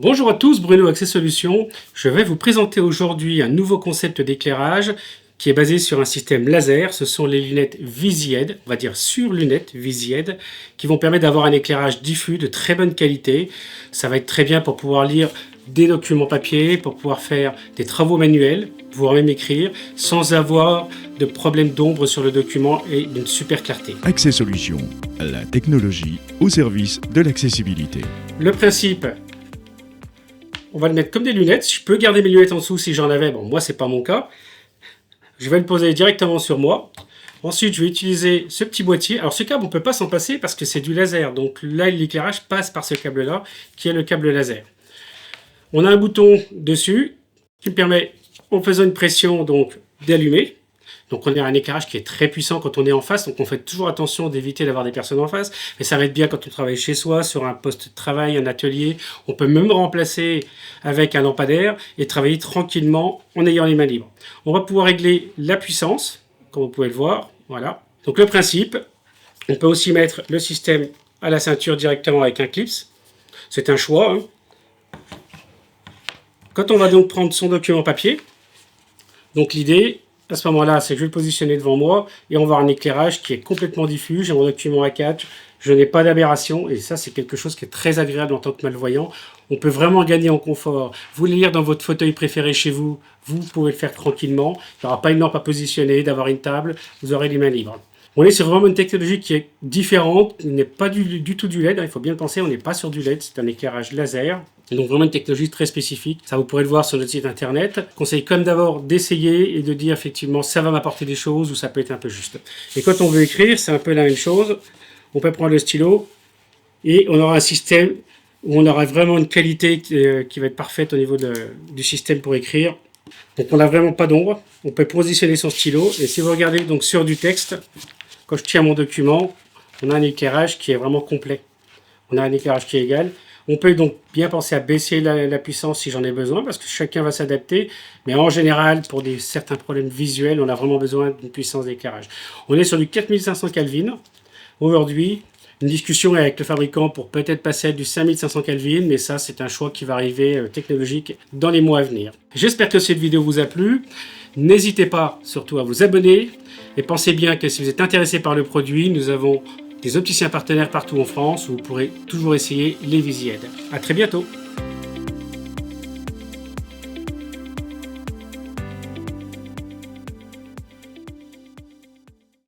Bonjour à tous, Bruno Access Solutions. Je vais vous présenter aujourd'hui un nouveau concept d'éclairage qui est basé sur un système laser. Ce sont les lunettes VisiEd, on va dire sur-lunettes VisiEd, qui vont permettre d'avoir un éclairage diffus de très bonne qualité. Ça va être très bien pour pouvoir lire des documents papier, pour pouvoir faire des travaux manuels, pouvoir même écrire, sans avoir de problème d'ombre sur le document et d'une super clarté. Access Solutions, la technologie au service de l'accessibilité. Le principe, on va le mettre comme des lunettes. Je peux garder mes lunettes en dessous si j'en avais. Bon, moi, c'est pas mon cas. Je vais le poser directement sur moi. Ensuite, je vais utiliser ce petit boîtier. Alors, ce câble, on ne peut pas s'en passer parce que c'est du laser. Donc là, l'éclairage passe par ce câble-là, qui est le câble laser. On a un bouton dessus qui me permet, en faisant une pression, donc d'allumer. Donc on a un éclairage qui est très puissant quand on est en face, donc on fait toujours attention d'éviter d'avoir des personnes en face, mais ça va être bien quand on travaille chez soi, sur un poste de travail, un atelier. On peut même remplacer avec un lampadaire et travailler tranquillement en ayant les mains libres. On va pouvoir régler la puissance, comme vous pouvez le voir, voilà. Donc le principe, on peut aussi mettre le système à la ceinture directement avec un clips, c'est un choix, hein. Quand on va donc prendre son document papier, donc l'idée, à ce moment-là, c'est que je vais le positionner devant moi et on va avoir un éclairage qui est complètement diffus. J'ai mon document A4, je n'ai pas d'aberration et ça, c'est quelque chose qui est très agréable en tant que malvoyant. On peut vraiment gagner en confort. Vous voulez lire dans votre fauteuil préféré chez vous, vous pouvez le faire tranquillement. Il n'y aura pas une lampe à positionner, d'avoir une table, vous aurez les mains libres. On est sur vraiment une technologie qui est différente, qui n'est pas du tout du LED, il faut bien le penser, on n'est pas sur du LED, c'est un éclairage laser. Donc vraiment une technologie très spécifique, ça vous pourrez le voir sur notre site internet. Je conseille comme d'abord d'essayer et de dire effectivement ça va m'apporter des choses ou ça peut être un peu juste. Et quand on veut écrire, c'est un peu la même chose. On peut prendre le stylo et on aura un système où on aura vraiment une qualité qui va être parfaite au niveau du système pour écrire. Donc on n'a vraiment pas d'ombre, on peut positionner son stylo et si vous regardez donc sur du texte, quand je tiens mon document, on a un éclairage qui est vraiment complet. On a un éclairage qui est égal. On peut donc bien penser à baisser la puissance si j'en ai besoin, parce que chacun va s'adapter. Mais en général, pour certains problèmes visuels, on a vraiment besoin d'une puissance d'éclairage. On est sur du 4500 Kelvin. Aujourd'hui, une discussion avec le fabricant pour peut-être passer à du 5500 Kelvin, mais ça, c'est un choix qui va arriver technologique dans les mois à venir. J'espère que cette vidéo vous a plu. N'hésitez pas surtout à vous abonner. Et pensez bien que si vous êtes intéressé par le produit, nous avons des opticiens partenaires partout en France où vous pourrez toujours essayer les VisiEd. À très bientôt.